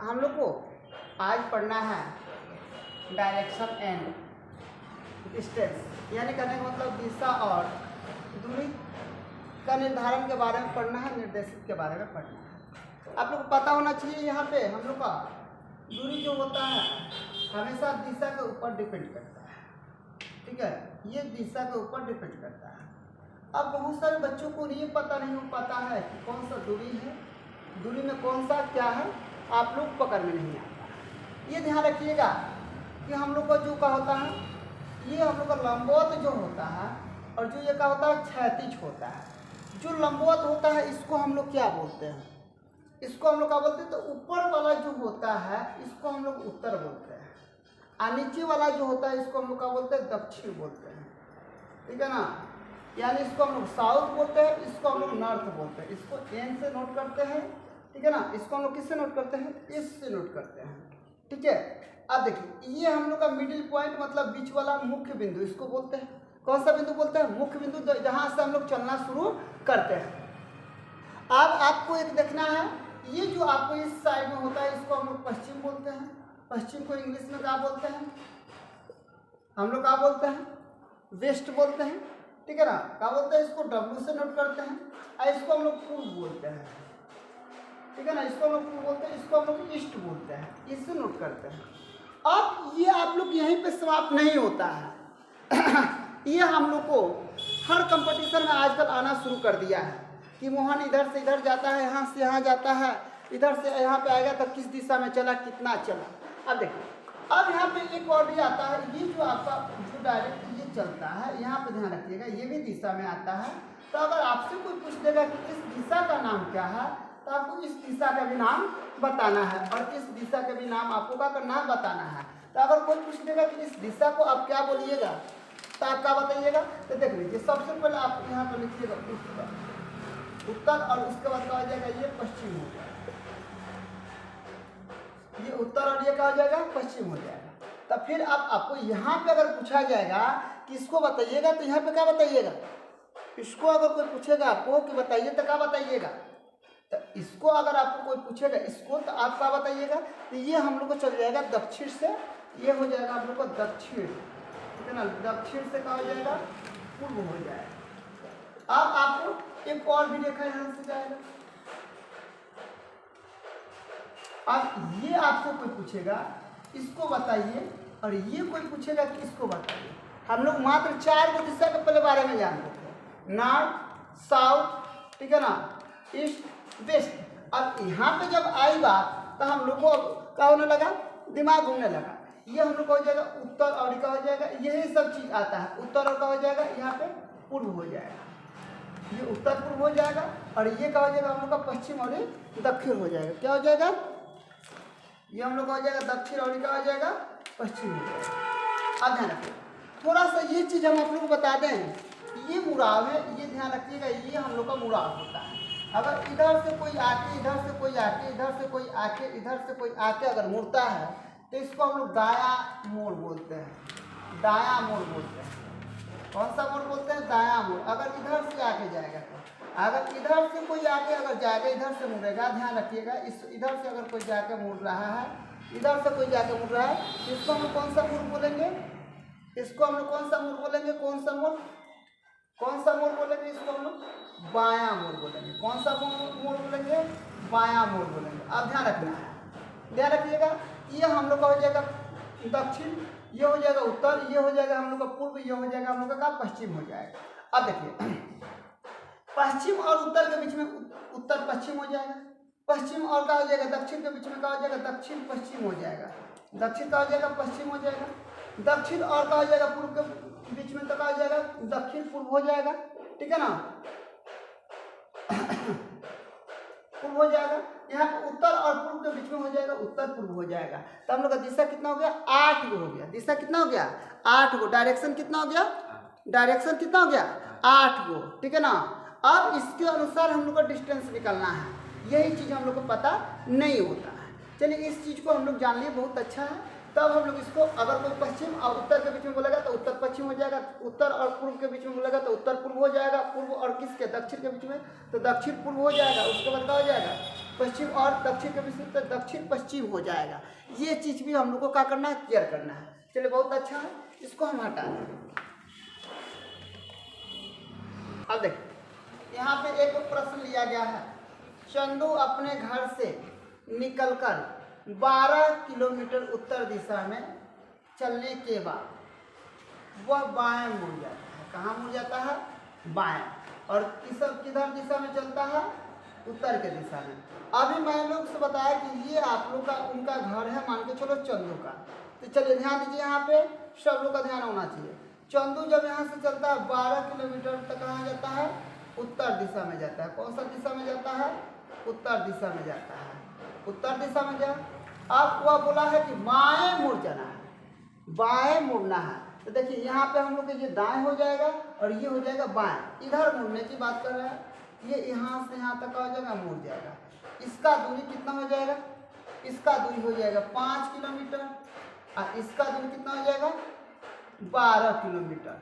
हम लोग को आज पढ़ना है डायरेक्शन एंड डिस्टेंस, यानी कहने का मतलब दिशा और दूरी का निर्धारण के बारे में पढ़ना है, निर्देशित के बारे में पढ़ना है। आप लोग को पता होना चाहिए यहाँ पे हम लोग का दूरी जो होता है हमेशा दिशा के ऊपर डिपेंड करता है, ठीक है, ये दिशा के ऊपर डिपेंड करता है। अब बहुत सारे बच्चों को ये पता नहीं हो पाता है कि कौन सा दूरी है, दूरी में कौन सा क्या है, आप लोग पकड़ में नहीं आता। ये ध्यान रखिएगा कि हम लोग का जो का होता है ये हम लोग का लंबवत जो होता है और जो ये का होता है क्षैतिज होता है। जो लंबवत होता है इसको हम लोग क्या बोलते हैं, इसको हम लोग क्या बोलते हैं, तो ऊपर वाला जो होता है इसको हम लोग उत्तर बोलते हैं, और नीचे वाला जो होता है इसको हम लोग क्या बोलते हैं, दक्षिण बोलते हैं, ठीक है ना। यानी इसको हम लोग साउथ बोलते हैं, इसको हम लोग नॉर्थ बोलते हैं। इसको एन से नोट करते हैं, ठीक है ना। इसको हम लोग किससे नोट करते हैं, इस से नोट करते हैं, ठीक है। अब देखिए ये हम लोग का मिडिल पॉइंट मतलब बीच वाला मुख्य बिंदु, इसको बोलते हैं, कौन सा बिंदु बोलते हैं, मुख्य बिंदु, जहाँ से हम लोग चलना शुरू करते हैं। अब आपको एक देखना है, ये जो आपको इस साइड में होता है इसको हम लोग पश्चिम बोलते हैं। पश्चिम को इंग्लिश में क्या बोलते हैं, हम लोग क्या बोलते हैं, वेस्ट बोलते हैं, ठीक है ना। क्या बोलते हैं, इसको डब्ल्यू से नोट करते हैं, और इसको हम लोग पूर्व बोलते हैं, ठीक है ना। इसको हम लोग पूर्व बोलते हैं, इसको हम लोग ईस्ट बोलते हैं, इससे नोट करते हैं। अब ये आप लोग यहीं पे समाप्त नहीं होता है ये हम लोग को हर कंपटीशन में आजकल आना शुरू कर दिया है कि मोहन इधर से इधर जाता है, यहाँ से यहाँ जाता है, इधर से यहाँ पे आएगा तो किस दिशा में चला, कितना चला। अब देखो अब यहाँ पे एक और भी आता है, ये जो आपका जो डायरेक्ट ये चलता है, यहाँ पे ध्यान रखिएगा, ये भी दिशा में आता है। तो अगर आपसे कोई पूछ देगा कि इस दिशा का नाम क्या है, तो आपको इस दिशा का भी नाम बताना है, और इस दिशा का भी नाम आपको क्या करना है, बताना है। तो अगर कोई पूछ देगा कि इस दिशा को आप क्या बोलिएगा, तो आप क्या बताइएगा, तो देख लीजिए सबसे पहले आप यहाँ पर लिखिएगा उत्तर, उत्तर, और उसके बाद क्या हो जाएगा, ये पश्चिम हो जाएगा, ये उत्तर और ये क्या हो जाएगा, पश्चिम हो जाएगा। तब फिर आपको यहाँ पे अगर पूछा जाएगा कि इसको बताइएगा, तो यहाँ पे क्या बताइएगा, इसको अगर कोई पूछेगा आपको कि बताइए तो क्या बताइएगा, तो इसको अगर आपको कोई पूछेगा इसको, तो आप क्या बताइएगा, तो ये हम लोग को चल जाएगा दक्षिण से, ये हो जाएगा आप लोग को दक्षिण, ठीक है ना। दक्षिण से क्या हो जाएगा, पूर्व हो जाएगा। अब आपको एक और भी रेखा यहाँ से जाएगा। अब ये आपसे कोई पूछेगा इसको बताइए, और ये कोई पूछेगा कि इसको बताइए। हम लोग मात्र 4 गो दिशा के पहले बारे में जानते थे, नॉर्थ, साउथ, ठीक है ना, ईस्ट, वेस्ट। अब यहाँ पे जब आई बात तो हम लोग को क्या होने लगा, दिमाग घूमने लगा। ये हम लोग का हो जाएगा उत्तर, और क्या हो जाएगा, यही सब चीज़ आता है, उत्तर और क्या हो जाएगा, यहाँ पे पूर्व हो जाएगा, ये उत्तर पूर्व हो जाएगा, और ये क्या हो जाएगा हम लोग का पश्चिम और दक्षिण हो जाएगा। क्या हो जाएगा, ये हम लोग का हो जाएगा दक्षिण, और क्या हो जाएगा, पश्चिम हो जाएगा। अब ध्यान रखिए थोड़ा सा ये चीज़ हम आप लोग को बता दें, ये मुड़ाव है, ये ध्यान रखिएगा, ये हम लोग का मुड़ाव होता है। अगर इधर से कोई आके, इधर से कोई आके, इधर से कोई आके, इधर से कोई आके अगर मुड़ता है तो इसको हम लोग दाया मोड़ बोलते हैं, दाया मोड़ बोलते हैं। कौन सा मोड़ बोलते हैं, दाया मोड़। अगर इधर से आके जाएगा, तो अगर इधर से कोई आके अगर जाएगा, इधर से मुड़ेगा, ध्यान रखिएगा, इस इधर से अगर कोई जाके मुड़ रहा है, इधर से कोई जाके मुड़ रहा है, इसको हम लोग कौन सा मोड़ बोलेंगे, इसको हम लोग कौन सा मोड़ बोलेंगे, कौन सा मोड़, कौन सा मोड़ बोलेंगे, इसको हम लोग बायां मोड़ बोलेंगे। कौन सा मोड़ बोलेंगे, बायां मोड़ बोलेंगे। अब ध्यान रखना है, ध्यान रखिएगा, ये हम लोग का हो जाएगा दक्षिण, ये हो जाएगा उत्तर, ये हो जाएगा हम लोग का पूर्व, ये हो जाएगा हम लोग का पश्चिम हो जाएगा। अब देखिए पश्चिम और उत्तर के बीच में उत्तर पश्चिम हो जाएगा, पश्चिम और क्या हो जाएगा, दक्षिण के बीच में क्या हो जाएगा, दक्षिण पश्चिम हो जाएगा, दक्षिण का हो जाएगा पश्चिम हो जाएगा, दक्षिण और क्या हो जाएगा, पूर्व के बीच में तो क्या हो जाएगा, दक्षिण पूर्व हो जाएगा, ठीक है ना, पूर्व हो जाएगा। यहाँ पे उत्तर और पूर्व के बीच में हो जाएगा, उत्तर पूर्व हो जाएगा। तो हम लोग का दिशा कितना हो गया, 8 गो हो गया। दिशा कितना हो गया, 8 गो। डायरेक्शन कितना हो गया, डायरेक्शन कितना हो गया, 8 गो, ठीक है ना। अब इसके अनुसार हम लोग को डिस्टेंस निकालना है, यही चीज़ हम लोग को पता नहीं होता है। चलिए इस चीज़ को हम लोग जान लिए, बहुत अच्छा है। तब हम लोग इसको अगर कोई पश्चिम और उत्तर के बीच में बोलेगा तो उत्तर पश्चिम हो जाएगा, उत्तर और पूर्व के बीच में बोलेगा तो उत्तर पूर्व हो जाएगा, पूर्व और किसके, दक्षिण के बीच में तो दक्षिण पूर्व हो जाएगा। उसके बाद क्या हो जाएगा, पश्चिम और दक्षिण के बीच में दक्षिण पश्चिम हो जाएगा। ये चीज़ भी हम लोग को क्या करना है, क्लियर करना है। चलिए बहुत अच्छा है, इसको हम हटा दें। अब देखिए यहाँ पे एक प्रश्न लिया गया है, चंदू अपने घर से निकलकर 12 किलोमीटर उत्तर दिशा में चलने के बाद वह बाएं मुड़ जाता है। कहाँ मुड़ जाता है, बाएं। और किधर दिशा में चलता है, उत्तर के दिशा में। अभी मैंने लोग से बताया कि ये आप लोग का उनका घर है, मान के चलो चंदू का। तो चलिए ध्यान दीजिए, यहाँ पे सब लोग का ध्यान होना चाहिए। चंदू जब यहाँ से चलता है 12 किलोमीटर तक कहाँ जाता है, उत्तर दिशा में जाता है। कौन सा दिशा में जाता है, उत्तर दिशा में जाता है। उत्तर दिशा में जा, अब वह बोला है कि बाएं मुड़ जाना है, बाएं मुड़ना है। तो देखिए यहाँ पे हम लोग ये दाएं हो जाएगा और ये हो जाएगा बाएं। इधर मुड़ने की बात कर रहा है, ये यहाँ से यहाँ तक हो जाएगा, मुड़ जाएगा। इसका दूरी कितना हो जाएगा, इसका दूरी हो जाएगा 5 किलोमीटर और इसका दूरी कितना हो जाएगा 12 किलोमीटर।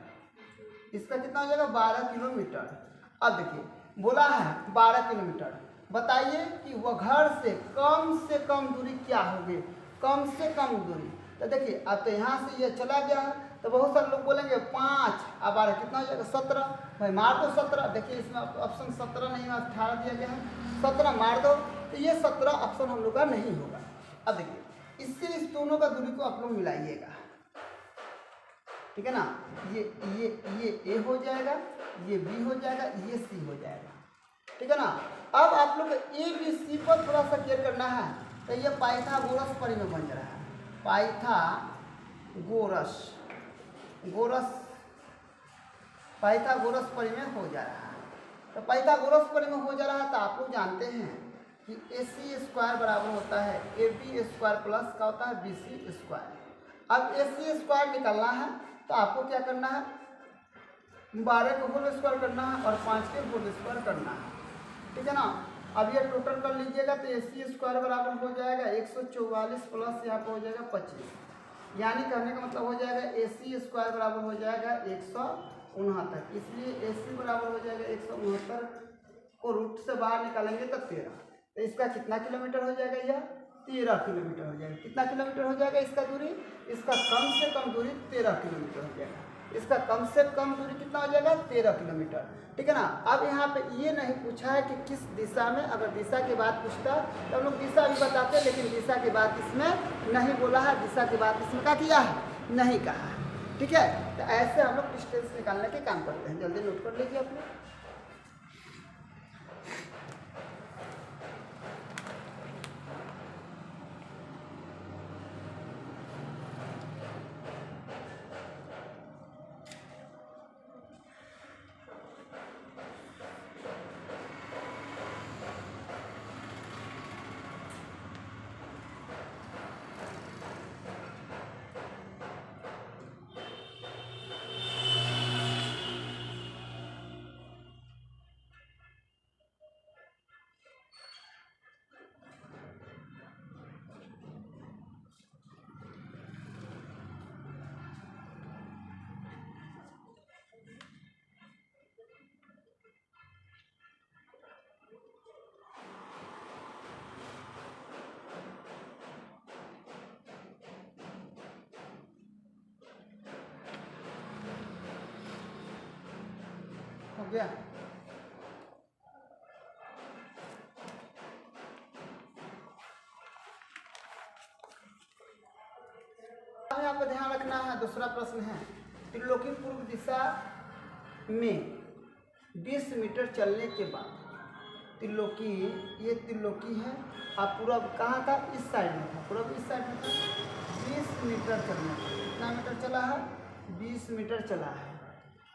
इसका कितना हो जाएगा 12 किलोमीटर। अब देखिए बोला है 12 किलोमीटर, बताइए कि वह घर से कम दूरी क्या होगी, कम से कम दूरी। तो देखिए अब तो यहाँ से ये चला गया है, तो बहुत सारे लोग बोलेंगे 5 और 12 कितना हो जाएगा 17। भाई मार दो 17, देखिए इसमें ऑप्शन 17 नहीं 18 दिया गया है, 17 मार दो। तो ये 17 ऑप्शन हम लोग का नहीं होगा। अब देखिए इससे इस दोनों का दूरी को आप लोग मिलाइएगा, ठीक है ना। ये ए हो जाएगा, ये बी हो जाएगा, ये सी हो जाएगा, ठीक है ना। अब आप लोग ए बी सी पर थोड़ा सा क्लियर करना है। तो ये पाइथागोरस परिमेय बन रहा है, पाइथागोरस परिमेय हो जा रहा है। तो पाइथागोरस परिमेय हो जा रहा है, तो आप लोग जानते हैं कि AC स्क्वायर बराबर होता है AB स्क्वायर प्लस का होता है BC स्क्वायर। अब AC स्क्वायर निकालना है तो आपको क्या करना है, 12 को होल स्क्वायर करना है और 5 के होल स्क्वायर करना है, ठीक है ना। अब ये टोटल कर लीजिएगा तो AC स्क्वायर बराबर हो जाएगा 144 प्लस यहाँ पर हो जाएगा 25, यानी कहने का मतलब हो जाएगा AC स्क्वायर बराबर हो जाएगा 169। इसलिए AC बराबर हो जाएगा 169 को रूट से बाहर निकालेंगे तो 13। तो इसका कितना किलोमीटर हो जाएगा, यह 13 किलोमीटर हो जाएगा। कितना किलोमीटर हो जाएगा इसका दूरी, इसका कम से कम दूरी 13 किलोमीटर हो जाएगा। इसका कम से कम दूरी कितना हो जाएगा 13 किलोमीटर, ठीक है ना। अब यहाँ पे ये नहीं पूछा है कि किस दिशा में, अगर दिशा की बात पूछता तो हम लोग दिशा भी बताते, लेकिन दिशा की बात इसमें नहीं बोला है, दिशा की बात इसमें क्या किया है, नहीं कहा है, ठीक है। तो ऐसे हम लोग डिस्टेंस निकालने के काम करते हैं। जल्दी नोट कर लीजिए आप लोग। हो गया, यहाँ पे ध्यान रखना है। दूसरा प्रश्न है, त्रिलोकी पूर्व दिशा में 20 मीटर चलने के बाद त्रिलोकी, ये त्रिलोकी है, आप पूरब कहाँ था, इस साइड में था, पूरब इस साइड में था। 20 मीटर चलने, कितना मीटर चला है, 20 मीटर चला है,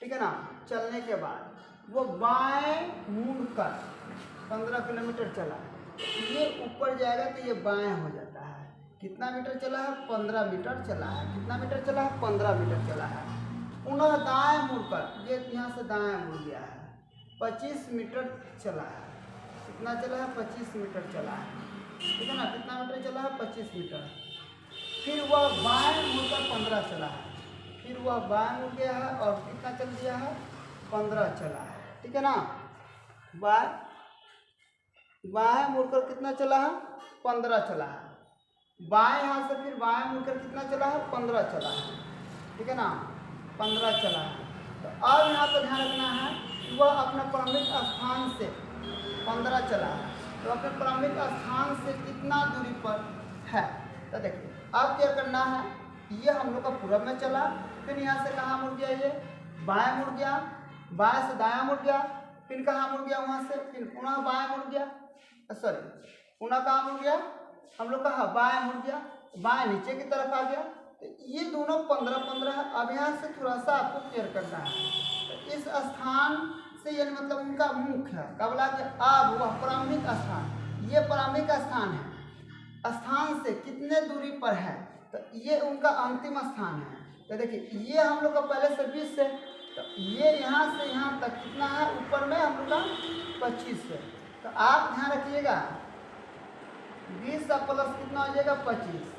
ठीक है ना। चलने के बाद वो बाएं मुड़कर 15 किलोमीटर चला है, ये ऊपर जाएगा तो ये बाएं हो जाता है। कितना मीटर चला है, 15 मीटर चला है। कितना मीटर चला है, 15 मीटर चला है। पुनः दाएं मुड़कर, ये यहाँ से दाएं मुड़ गया है, 25 मीटर चला है। कितना चला है, 25 मीटर चला है, ठीक है ना। कितना मीटर चला है, 25 मीटर। फिर वह बाएं मुड़कर 15 चला है, फिर वह बाएं मुड़ गया है और कितना चल दिया है, 15 चला है, ठीक है ना। बाय बाएं मुड़कर कितना चला है 15 चला है। बाएं हाथ से फिर बाएं मुड़कर कितना चला है 15 चला है, ठीक है ना, 15 चला है। तो अब यहाँ पर ध्यान रखना है कि वह अपने प्रारंभिक स्थान से 15 चला है, तो अपने प्रारंभिक स्थान से कितना दूरी पर है। तो देखिए अब क्या करना है, ये हम लोग का पूरब में चला, फिर यहाँ से कहाँ मुड़ गया, ये बाएं मुड़ गया, बाएं से दायां मुड़ गया, फिर कहाँ मुड़ गया, वहाँ से फिर पुनः बाएं मुड़ गया, सॉरी पुनः कहाँ मुड़ गया, हम लोग कहाँ बाएं मुड़ गया, बाएं नीचे की तरफ आ गया। तो ये दोनों 15-15 है। अब यहाँ से थोड़ा सा आपको क्लियर करना है, तो इस स्थान से यानी मतलब उनका मुख्य है, क्या बोला कि अब वह प्रारंभिक स्थान, ये प्रारंभिक स्थान है, स्थान से कितने दूरी पर है, तो ये उनका अंतिम स्थान है। तो देखिए ये हम लोग का पहले से 20 से, तो ये यहाँ से यहाँ तक कितना है, ऊपर में हम लोग का 25 है। तो आप ध्यान रखिएगा 20 का प्लस कितना हो जाएगा 25,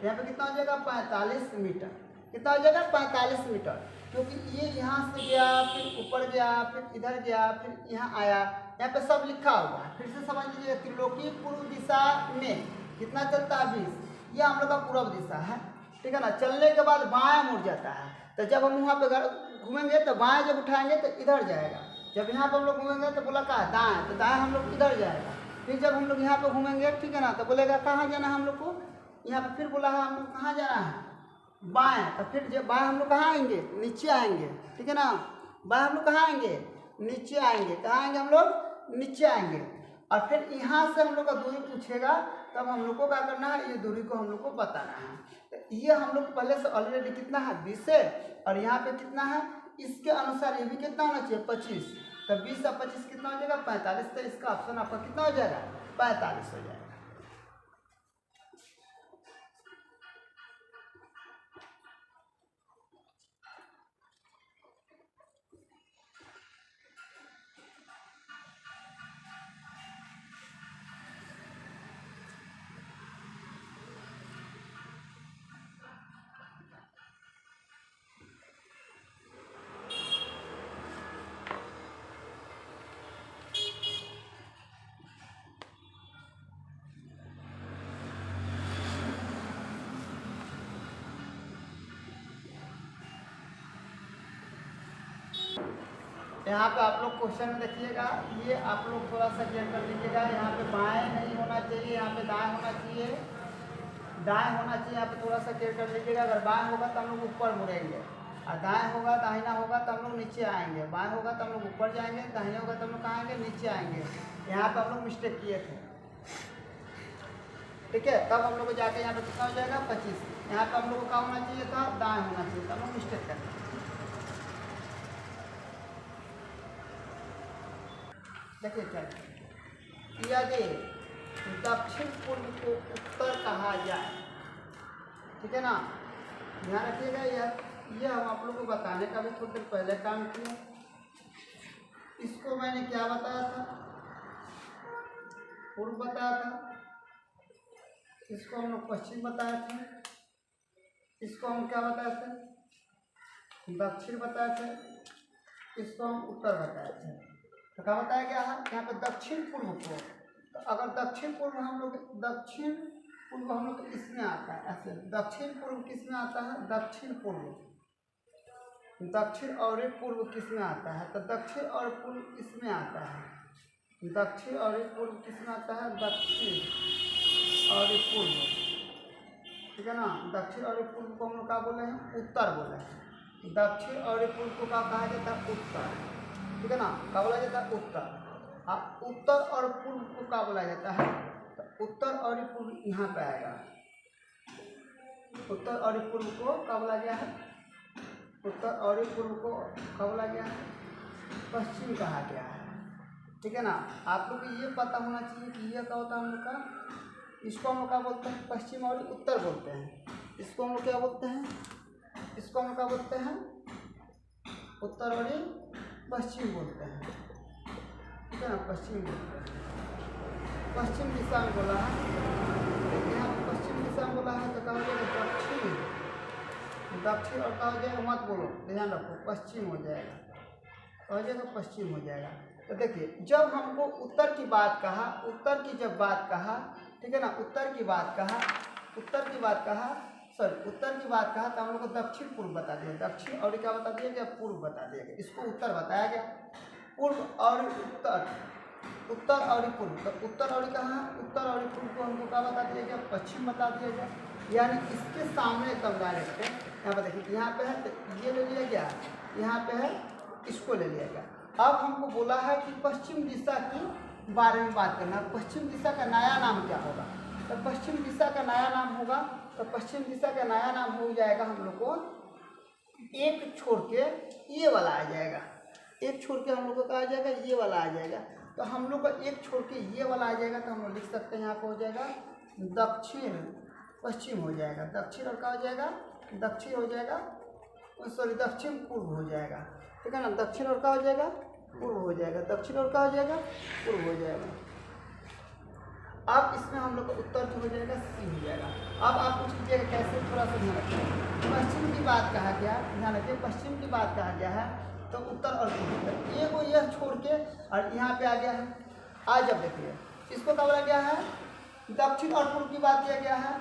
यहाँ पे कितना हो जाएगा 45 मीटर, कितना हो जाएगा 45 मीटर, क्योंकि ये यहाँ से गया, फिर ऊपर गया, फिर इधर गया, फिर यहाँ आया, यहाँ पे सब लिखा हुआ है। फिर से समझ लीजिए, त्रिलोकी पूर्व दिशा में कितना चलता है 20, ये हम लोग का पूर्व दिशा है, ठीक है ना। चलने के बाद बाएं मुड़ जाता है, तो जब हम वहाँ पे घूमेंगे तो बाएं जब उठाएंगे तो इधर जाएगा, जब यहाँ पर हम लोग घूमेंगे तो बोला कहा दाएं, तो दाएं हम लोग इधर जाएगा। फिर जब हम लोग यहाँ पे घूमेंगे, ठीक है ना, तो बोलेगा कहाँ जाना है हम लोग को, यहाँ पे फिर बोला है हम लोग कहाँ जाना है बाएं, तो फिर जब बाएं हम लोग कहाँ आएंगे, नीचे आएंगे, ठीक है ना, बाएं हम लोग कहाँ आएंगे, नीचे आएंगे, कहाँ आएंगे हम लोग, नीचे आएंगे। और फिर यहाँ से हम लोग का दूरी पूछेगा, तब हम लोग को क्या करना है, ये दूरी को हम लोग को बताना है। तो ये हम लोग पहले से ऑलरेडी कितना है 20 से, और यहाँ पे कितना है, इसके अनुसार ये भी कितना होना चाहिए 25, तो 20 और 25 कितना हो जाएगा 45, तो इसका ऑप्शन आपका कितना हो जाएगा 45 हो जाएगा। यहाँ पे आप लोग क्वेश्चन में देखिएगा, ये आप लोग थोड़ा सा क्लियर कर लीजिएगा। यहाँ पे बाएं नहीं होना चाहिए, यहाँ पे दाएं होना चाहिए, दाएं होना चाहिए, यहाँ पे थोड़ा सा क्लियर कर लीजिएगा। अगर बाएं होगा तो हम लोग ऊपर मुड़ेंगे, और दाएं होगा दाहिना होगा तो हम लोग नीचे आएंगे, बाएं होगा तो हम लोग ऊपर जाएंगे, दाहिना होगा तो हम लोग कहाँ आएंगे, नीचे आएंगे। यहाँ पर हम लोग मिस्टेक किए थे, ठीक है। तब हम लोग को जाके यहाँ पे कितना हो जाएगा 25, यहाँ पर हम लोग को क्या होना चाहिए था, दाएँ होना चाहिए, तो हम लोग मिस्टेक करते हैं। देखिए क्या यदि दक्षिण पूर्व को उत्तर कहा जाए, ठीक है ना, ध्यान रखिएगा। ये हम आप लोग को बताने का भी थोड़ी देर पहले काम किया। इसको मैंने क्या बताया था, पूर्व बताया था, इसको हम लोग पश्चिम बताया था, इसको हम क्या बताए थे, दक्षिण बताए थे, इसको हम उत्तर बताए थे। तो क्या बताया गया है यहाँ पे दक्षिण पूर्व को, तो अगर दक्षिण पूर्व हम लोग, दक्षिण पूर्व हम लोग इसमें आता है ऐसे, दक्षिण पूर्व किस में आता है, दक्षिण पूर्व, दक्षिण और पूर्व किस में आता है, तो दक्षिण और पूर्व इसमें आता है, दक्षिण और पूर्व किस में आता है, दक्षिण और पूर्व, ठीक है ना। दक्षिण और पूर्व को हम लोग क्या बोले हैं, उत्तर बोले हैं। दक्षिण और पूर्व को क्या कहा जाता है, उत्तर, ठीक है ना, क्या बोला जाता है, उत्तर। हाँ, उत्तर और पूर्व को क्या बोला जाता है, तो उत्तर और पूर्व यहाँ पे आएगा। उत्तर और पूर्व को क्या बोला गया है, उत्तर और पूर्व को क्या बोला गया है, पश्चिम कहा गया है, ठीक है ना। आप लोग को ये पता होना चाहिए कि ये क्या होता है हम लोग का, इसको हम लोग क्या बोलते हैं, पश्चिम और उत्तर बोलते हैं। इसको हम लोग क्या बोलते हैं, इसको हम लोग क्या बोलते हैं, उत्तर और पश्चिम बोलते हैं, ठीक है ना, पश्चिम बोलते हैं। पश्चिम दिशा में बोला है, यहाँ पर पश्चिम दिशा में बोला है, तो क्या हो जाएगा दक्षिण, दक्षिण और क्या हो जाएगा, मत बोलो, ध्यान रखो, पश्चिम हो जाएगा, हो जाएगा पश्चिम हो जाएगा। तो देखिए जब हमको उत्तर की बात कहा, उत्तर की जब बात कहा, ठीक है ना, उत्तर की बात कहा तो हम लोग को दक्षिण पूर्व बता दिया, दक्षिण और क्या बता दिया गया, पूर्व बता दिया गया, इसको उत्तर बताया गया। पूर्व और उत्तर, उत्तर और पूर्व, तो उत्तर और कहाँ, उत्तर और पूर्व को हमको क्या बता दिया गया, पश्चिम बता दिया गया। यानी इसके सामने एकदम डायरेक्ट है, यहाँ पर देखिए यहाँ पे है तो ये ले लिया गया, यहाँ पे है इसको ले लिया गया। अब हमको बोला है कि पश्चिम दिशा की बारे में बात करना, पश्चिम दिशा का नया नाम क्या होगा, तो पश्चिम दिशा का नया नाम होगा, तो पश्चिम दिशा का नया नाम हो जाएगा हम लोग को एक छोड़ के ये वाला आ जाएगा, एक छोड़ के हम लोग को कहा जाएगा ये वाला आ जाएगा। तो हम लोग का एक छोड़ के ये वाला आ जाएगा, तो हम लोग लिख सकते हैं यहाँ पर हो जाएगा दक्षिण पश्चिम हो जाएगा, दक्षिण और क्या हो जाएगा, दक्षिण हो जाएगा, सॉरी दक्षिण पूर्व हो जाएगा, ठीक है ना, दक्षिण और क्या हो जाएगा, पूर्व हो जाएगा, दक्षिण और क्या हो जाएगा, पूर्व हो जाएगा। अब इसमें हम लोग का उत्तर जो हो जाएगा सी हो जाएगा। अब आप पूछ लीजिएगा कैसे, थोड़ा सा ध्यान रखिए। पश्चिम की बात कहा गया, ध्यान रखिए, पश्चिम की बात कहा गया है तो उत्तर और पूर्व, ये को यह छोड़ के और यहाँ पे आ गया है। आज जब देखिए इसको क्या बोला गया है, दक्षिण और पूर्व की बात किया गया है,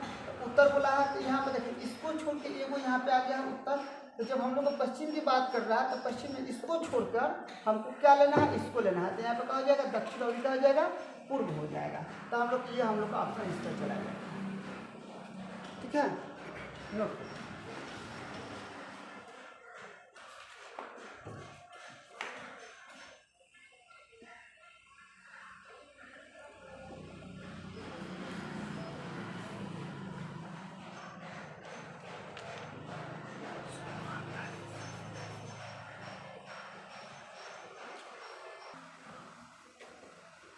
उत्तर बोला है, तो यहाँ पे देखिए इसको छोड़ के ये को यहाँ पे आ गया है उत्तर। तो जब हम लोग को पश्चिम की बात कर रहा है तो पश्चिम में इसको छोड़कर हमको क्या लेना है, इसको लेना है, तो यहाँ पे क्या हो जाएगा, दक्षिण और क्या हो जाएगा, पूर्व हो जाएगा। तो हम लोग ये हम लोग का ऑप्शन इस पर चला जाएगा, ठीक है। नोट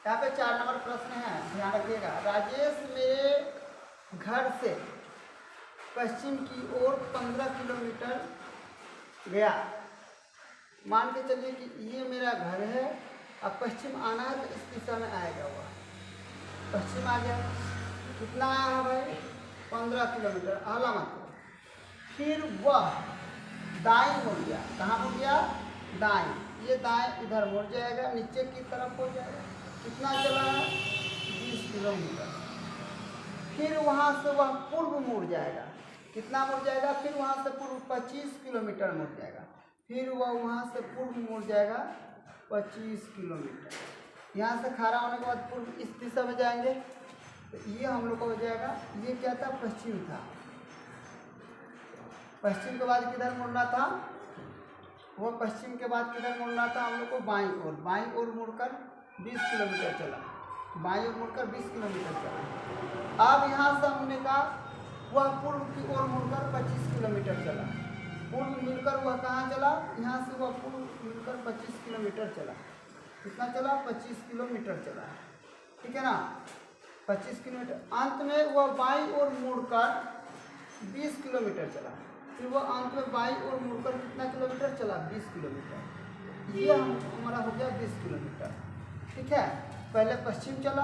यहाँ पे 4 नंबर प्रश्न है, ध्यान रखिएगा। राजेश मेरे घर से पश्चिम की ओर 15 किलोमीटर गया। मान के चलिए कि ये मेरा घर है, अब पश्चिम आना है तो इस दिशा में आएगा, हुआ पश्चिम आ गया, कितना आया है भाई, 15 किलोमीटर, आला मत। फिर वह दाएं मुड़ गया, कहाँ मुड़ गया, दाएं, ये दाएं इधर मुड़ जाएगा, नीचे की तरफ हो जाएगा, कितना चला है, 20 किलोमीटर। फिर वहाँ से वह पूर्व मुड़ जाएगा, कितना मुड़ जाएगा, फिर वहाँ से पूर्व 25 किलोमीटर मुड़ जाएगा, फिर वह वहाँ से पूर्व मुड़ जाएगा 25 किलोमीटर। यहाँ से खड़ा होने के बाद पूर्व इस दिशा में जाएंगे, तो ये हम लोग को हो जाएगा, ये क्या था, पश्चिम था। पश्चिम के बाद किधर मुड़ना था, वो पश्चिम के बाद किधर मुड़ना था, हम लोग को बाईं ओर मुड़कर 20 किलोमीटर चला, बाईं ओर मुड़कर 20 किलोमीटर चला। अब यहाँ से हमने कहा वह पूर्व की ओर मुड़कर 25 किलोमीटर चला, पूर्व मिलकर वह कहाँ चला, यहाँ से वह पूर्व मिलकर 25 किलोमीटर चला, कितना चला, 25 किलोमीटर चला, ठीक है ना, 25 किलोमीटर। अंत में वह बाईं ओर मुड़कर 20 किलोमीटर चला, फिर वह अंत में बाईं ओर मुड़कर कितना किलोमीटर चला, 20 किलोमीटर। ये हमारा हो गया 20 किलोमीटर, ठीक है। पहले पश्चिम चला,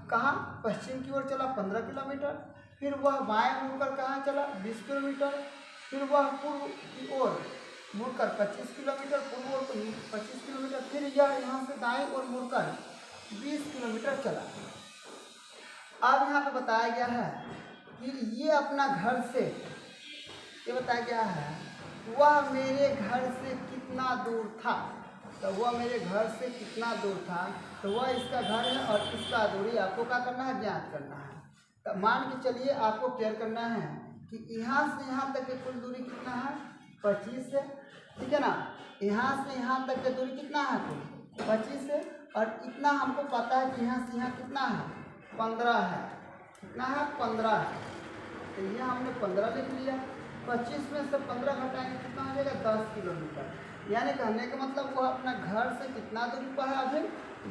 कहाँ, पश्चिम की ओर चला 15 किलोमीटर, फिर वह बाएं मुड़कर कहाँ चला, 20 किलोमीटर, फिर वह पूर्व की ओर मुड़कर 25 किलोमीटर, पूर्व ओर 25 किलोमीटर, फिर यह यहाँ से दाएं ओर मुड़कर 20 किलोमीटर चला। अब यहाँ पे बताया गया है कि ये अपना घर से, ये बताया गया है वह मेरे घर से कितना दूर था, तो वह मेरे घर से कितना दूर था, तो वह इसका घर है और इसका दूरी आपको क्या करना है, ज्ञात करना है। तो मान के चलिए आपको क्लियर करना है कि यहाँ से यहाँ तक की कुल दूरी कितना है, 25 है, ठीक है ना, यहाँ से यहाँ तक की दूरी कितना है, कुल 25 है, और इतना हमको पता है कि यहाँ से यहाँ कितना है, 15 है, कितना है, 15 है, तो ये हमने 15 लिख लिया। 25 में से 15 घटाएंगे कितना हो जाएगा, 10 किलोमीटर। यानी कहने का मतलब वो अपना घर से कितना दूरी पर है, अभी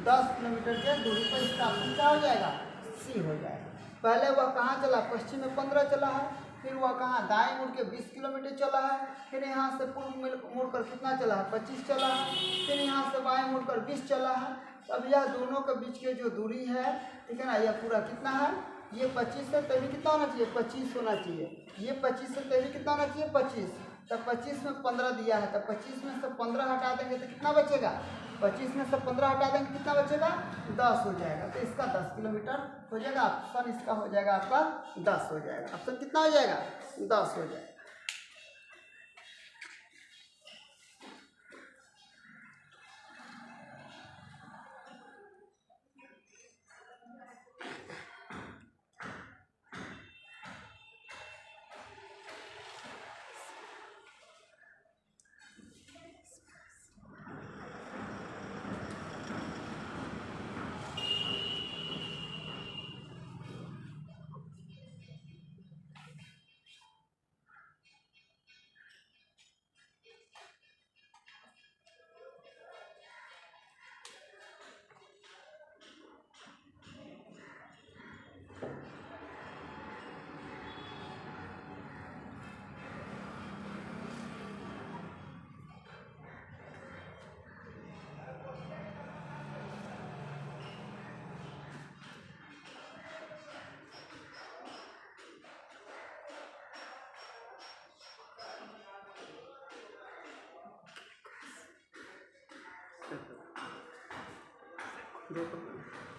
10 किलोमीटर के दूरी पर इसका ऑप्शन क्या हो जाएगा, सी हो जाएगा। पहले वह कहाँ चला, पश्चिम में 15 चला है, फिर वह कहाँ दाएं मुड़ के 20 किलोमीटर चला है, फिर यहाँ से पूर्व मुड़कर कितना चला है, 25 चला है, फिर यहाँ से बाएं मुड़कर 20 चला है। अब यह दोनों के बीच के जो दूरी है, ठीक है ना, यह पूरा कितना है, ये 25 से तभी कितना होना चाहिए, 25 होना चाहिए, ये 25 से तभी कितना होना चाहिए, 25। तब 25 में 15 दिया है, तब 25 में से 15 हटा देंगे तो कितना बचेगा, 25 में से 15 हटा देंगे, कितना बचेगा? 10 हो जाएगा। तो इसका 10 किलोमीटर हो जाएगा। ऑप्शन इसका हो जाएगा आपका 10 हो जाएगा। ऑप्शन कितना हो जाएगा? 10 हो जाएगा। देखो